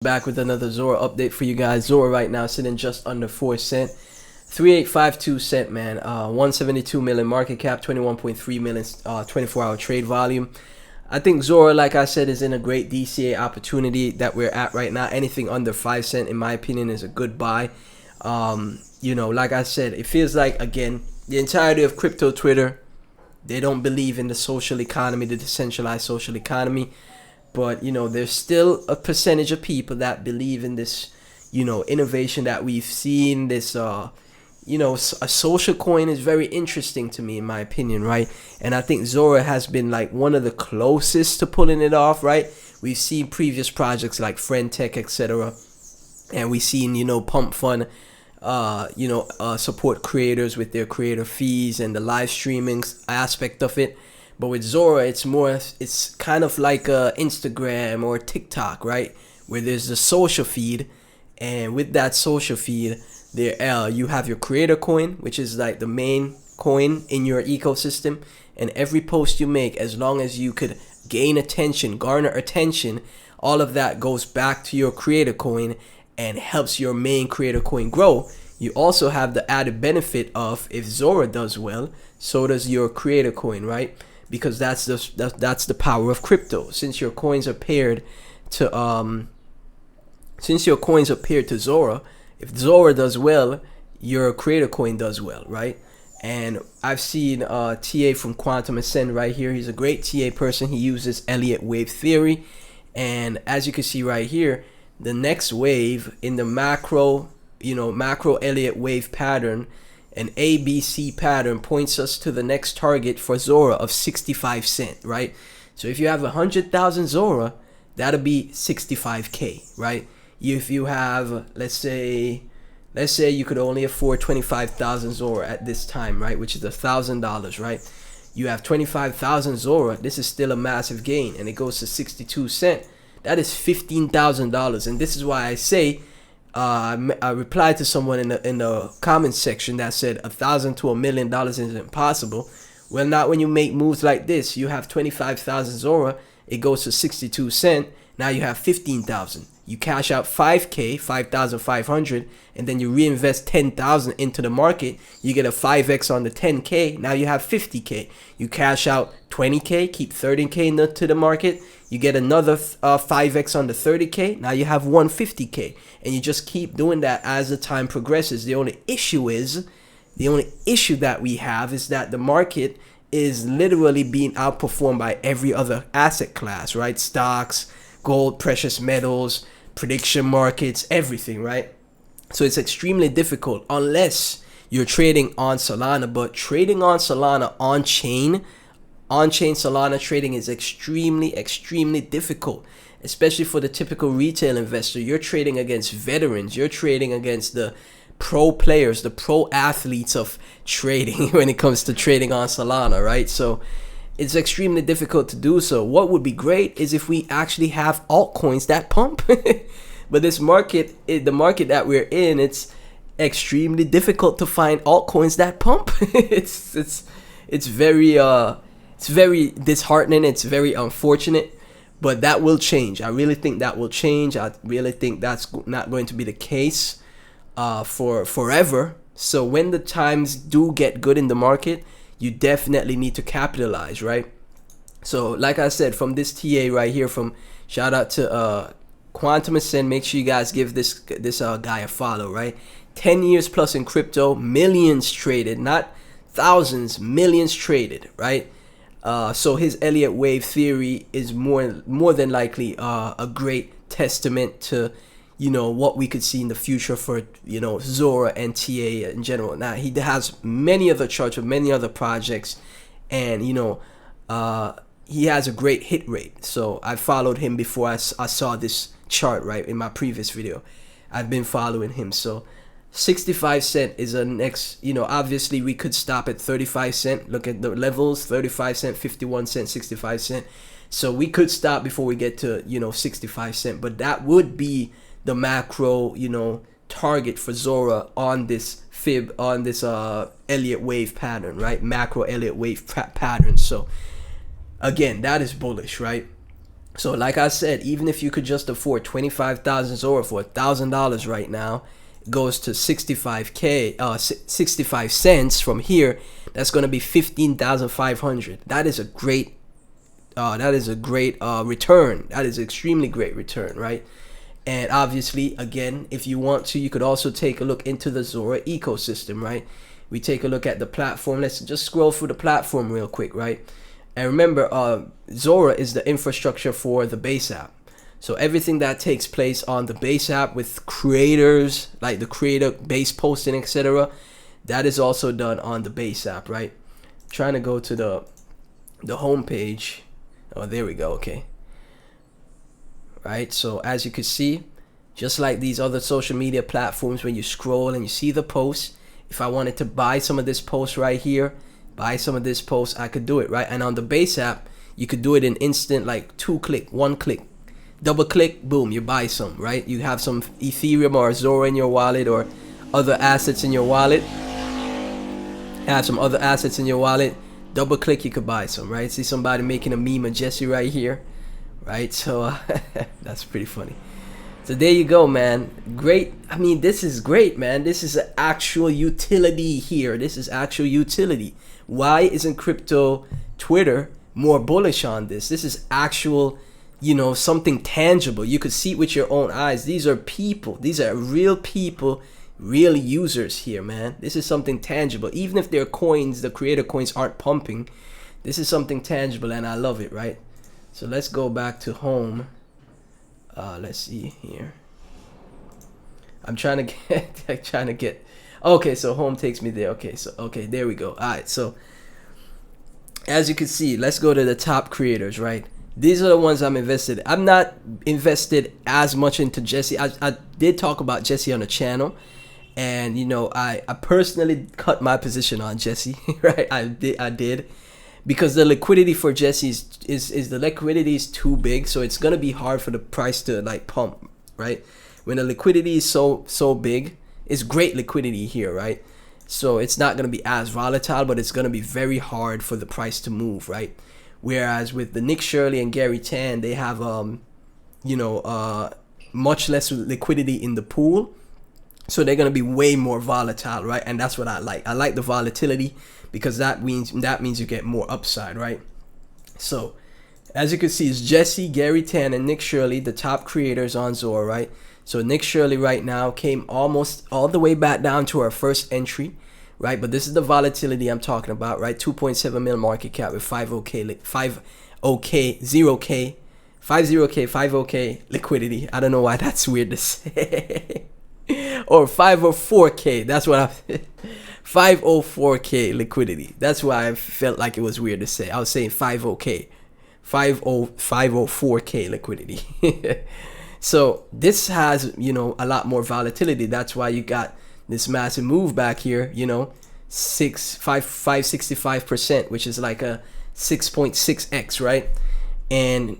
Back with another Zora update for you guys. Zora right now sitting just under 4 cent, 3852 cent, man. 172 million market cap, 21.3 million 24-hour trade volume. I think Zora, like I said, is in a great DCA opportunity that we're at right now. Anything under 5 cent, in my opinion, is a good buy. Like I said, it feels like, again, the entirety of crypto Twitter, they don't believe in the social economy, the decentralized social economy. But, there's still a percentage of people that believe in this, innovation that we've seen. This, a social coin is very interesting to me, in my opinion, right? And I think Zora has been like one of the closest to pulling it off, right? We've seen previous projects like Friend Tech, etc. And we've seen, Pump Fund, support creators with their creator fees and the live streaming aspect of it. But with Zora, it's kind of like Instagram or TikTok, right? Where there's the social feed, and with that social feed, there you have your creator coin, which is like the main coin in your ecosystem. And every post you make, as long as you could gain attention, garner attention, all of that goes back to your creator coin and helps your main creator coin grow. You also have the added benefit of, if Zora does well, so does your creator coin, right? Because that's the power of crypto. Since your coins are paired to Zora, if Zora does well, your creator coin does well, right? And I've seen TA from Quantum Ascend right here. He's a great TA person. He uses Elliott wave theory, and as you can see right here, the next wave in the macro Elliott wave pattern, an ABC pattern, points us to the next target for Zora of 65 cent, right? So if you have 100,000 Zora, that'll be 65K, right? If you have, let's say you could only afford 25,000 Zora at this time, right? Which is $1,000, right? You have 25,000 Zora. This is still a massive gain, and it goes to 62 cent. That is $15,000, and this is why I say, I replied to someone in the comments section that said $1,000 to $1 million is impossible. Well, not when you make moves like this. You have 25,000 Zora, it goes to 62 cent. Now you have 15,000. You cash out 5K, 5,500, and then you reinvest 10,000 into the market. You get a 5x on the 10K. Now you have 50K. You cash out 20K, keep 30K into the market. You get another 5x on the 30K. Now you have 150K, and you just keep doing that as the time progresses. The only issue that we have is that the market is literally being outperformed by every other asset class, right? Stocks, gold, precious metals, prediction markets, everything, right? So it's extremely difficult unless you're trading on Solana. But trading on Solana on-chain Solana trading is extremely difficult, especially for the typical retail investor. You're trading against veterans. You're trading against the pro players, the pro athletes of trading when it comes to trading on Solana, right? So it's extremely difficult to do so. What would be great is if we actually have altcoins that pump. But this market, the market that we're in, it's extremely difficult to find altcoins that pump. It's very disheartening. It's very unfortunate, but that will change. I really think that will change. I really think that's not going to be the case for forever. So when the times do get good in the market, you definitely need to capitalize, right? So like I said, from this TA right here, from shout out to Quantum Ascend, make sure you guys give this guy a follow, right? 10 years plus in crypto, millions traded, not thousands, millions traded, right? So his Elliott wave theory is more than likely a great testament to what we could see in the future for Zora and TA in general. Now he has many other charts with many other projects, and he has a great hit rate. So I followed him before I saw this chart, right? In my previous video, I've been following him. So 65 cent is a next, obviously we could stop at 35 cent. Look at the levels: 35 cent, 51 cent, 65 cent. So we could stop before we get to 65 cent, but that would be the macro target for Zora on this Elliott wave pattern, right? Macro Elliott wave pattern. So again, that is bullish, right? So like I said, even if you could just afford 25,000 Zora for $1,000 right now, it goes to 65k, 65 cents from here. That's gonna be 15,500. That is a great return. That is extremely great return, right? And obviously, again, if you want to, you could also take a look into the Zora ecosystem, right? We take a look at the platform. Let's just scroll through the platform real quick, right? And remember, Zora is the infrastructure for the base app. So everything that takes place on the base app with creators, like the creator base posting, etc., that is also done on the base app, right? I'm trying to go to the home page. Oh, there we go. Okay. Right. So as you can see, just like these other social media platforms, when you scroll and you see the posts, if I wanted to buy some of this post right here, buy some of this post, I could do it, right? And on the base app, you could do it in instant, like 2-click, 1-click, double click, boom, you buy some, right? You have some Ethereum or Zora in your wallet or other assets in your wallet. Have some other assets in your wallet, double click, you could buy some, right? See somebody making a meme of Jesse right here, right? So that's pretty funny. So there you go, man. Great. I mean, this is great, man. This is an actual utility here. This is actual utility. Why isn't crypto Twitter more bullish on this? This is actual, something tangible. You could see it with your own eyes. These are people. These are real people, real users here, man. This is something tangible. Even if their coins, the creator coins, aren't pumping, this is something tangible, and I love it, right? So let's go back to home. Let's see here. I'm trying to get. Okay, so home takes me there. Okay, there we go. All right, so as you can see, let's go to the top creators, right? These are the ones I'm invested in. I'm not invested as much into Jesse. I did talk about Jesse on the channel, and I personally cut my position on Jesse, right? I did. Because the liquidity for Jesse is the liquidity is too big, so it's gonna be hard for the price to like pump, right? When the liquidity is so big, it's great liquidity here, right? So it's not gonna be as volatile, but it's gonna be very hard for the price to move, right? Whereas with the Nick Shirley and Gary Tan, they have much less liquidity in the pool, so they're gonna be way more volatile, right? And that's what I like. I like the volatility, because that means you get more upside, right? So as you can see, it's Jesse, Gary Tan, and Nick Shirley, the top creators on Zora, right? So Nick Shirley right now came almost all the way back down to our first entry, right? But this is the volatility I'm talking about, right? 2.7 mil market cap with 50k liquidity. I don't know why that's weird to say. Or 504k. That's what I 504k liquidity. That's why I felt like it was weird to say. I was saying 50k. 504k liquidity. So this has, a lot more volatility. That's why you got this massive move back here, 565%, which is like a 6.6x, right? And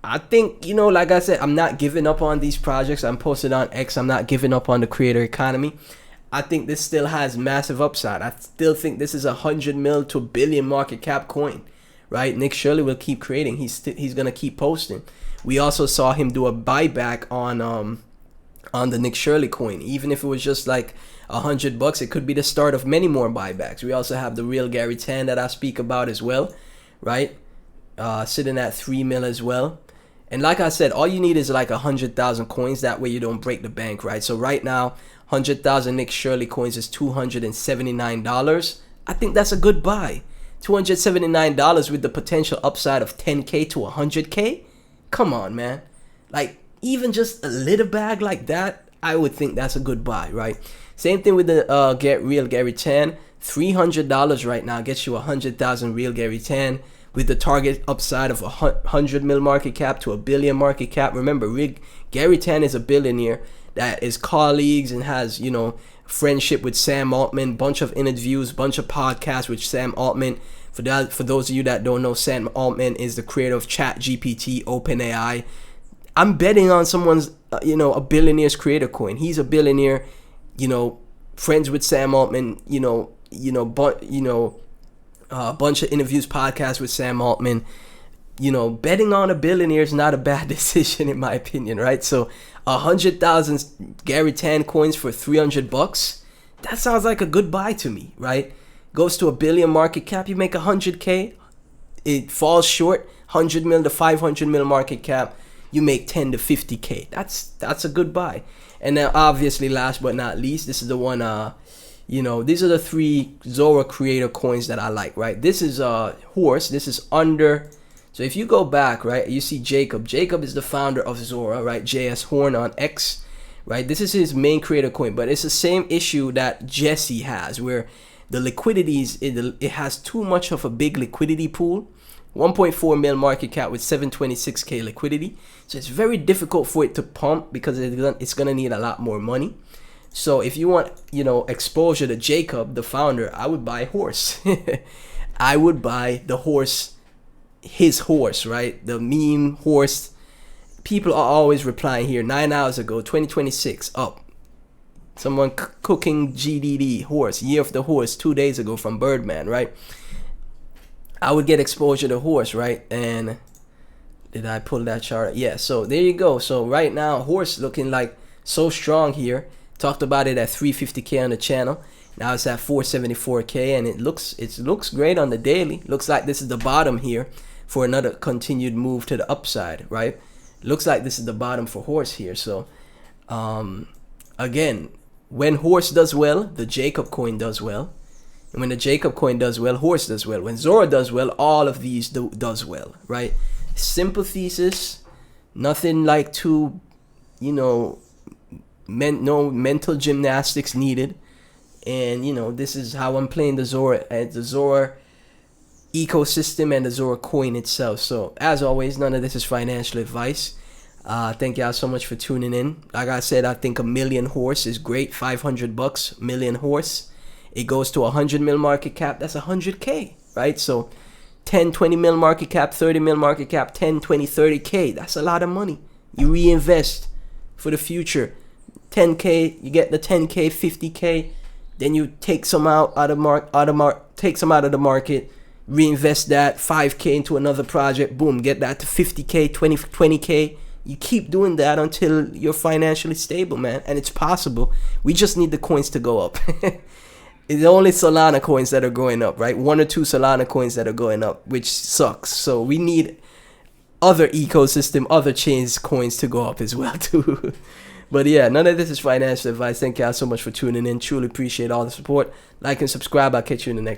I think, like I said, I'm not giving up on these projects. I'm posted on X. I'm not giving up on the creator economy. I think this still has massive upside. I still think this is 100 mil to a billion market cap coin, right? Nick Shirley will keep creating. He's gonna keep posting. We also saw him do a buyback on the Nick Shirley coin. Even if it was just like $100, it could be the start of many more buybacks. We also have the real Gary Tan that I speak about as well, right? Sitting at 3 mil as well. And like I said, all you need is like 100,000 coins. That way you don't break the bank, right? So right now, 100,000 Nick Shirley coins is $279. I think that's a good buy. $279 with the potential upside of 10k to 100k. Come on, man. Like, even just a little bag like that, I would think that's a good buy, right? Same thing with the real Gary Tan. $300 right now gets you 100,000 real Gary Tan, with the target upside of 100 mil market cap to a billion market cap. Remember, Gary Tan is a billionaire that is colleagues and has, friendship with Sam Altman, bunch of interviews, bunch of podcasts with Sam Altman. For those of you that don't know, Sam Altman is the creator of ChatGPT, OpenAI. I'm betting on someone's, a billionaire's creator coin. He's a billionaire, friends with Sam Altman, a bunch of interviews, podcasts with Sam Altman. you know, betting on a billionaire is not a bad decision in my opinion, right? So 100,000 Gary Tan coins for $300, that sounds like a good buy to me, right? Goes to a billion market cap, you make 100K, it falls short, 100 mil to 500 mil market cap, you make 10 to 50K. That's a good buy. And then obviously, last but not least, this is the one, you know, these are the 3 Zora creator coins that I like, right? This is horse. This is under. So if you go back, right, you see Jacob. Jacob is the founder of Zora, right? JS Horn on X, right? This is his main creator coin, but it's the same issue that Jesse has, where the liquidities, it has too much of a big liquidity pool. 1.4 mil market cap with 726K liquidity. So it's very difficult for it to pump because it's gonna need a lot more money. So if you want, you know, exposure to Jacob, the founder, I would buy horse. I would buy the horse, his horse, right? The meme horse. People are always replying here. 9 hours ago, 2026, up. Someone cooking GDD, horse, year of the horse, 2 days ago from Birdman, right? I would get exposure to horse, right? And did I pull that chart? Yeah, so there you go. So right now, horse looking like so strong here. Talked about it at 350K on the channel. Now it's at 474K, and it looks great on the daily. Looks like this is the bottom here for another continued move to the upside, right? Looks like this is the bottom for horse here. So again, when horse does well, the Jacob coin does well. And when the Jacob coin does well, horse does well. When Zora does well, all of these does well, right? Simple thesis, nothing like too, you know, no mental gymnastics needed. And, you know, this is how I'm playing the Zora ecosystem and the Zora coin itself. So as always, none of this is financial advice. Thank y'all so much for tuning in. Like I said, I think a million horse is great. $500, million horse. It goes to 100 mil market cap. That's 100K, right? So 10, 20 mil market cap, 30 mil market cap, 10, 20, 30K. That's a lot of money. You reinvest for the future. 10K, you get the 10K, 50K. Then you take some out of the market, reinvest that 5K into another project. Boom, get that to 50K, 20K. You keep doing that until you're financially stable, man. And it's possible. We just need the coins to go up. It's only Solana coins that are going up, right? 1 or 2 Solana coins that are going up, which sucks. So we need other ecosystem, other chains coins to go up as well too. But yeah, none of this is financial advice. Thank y'all so much for tuning in. Truly appreciate all the support. Like and subscribe. I'll catch you in the next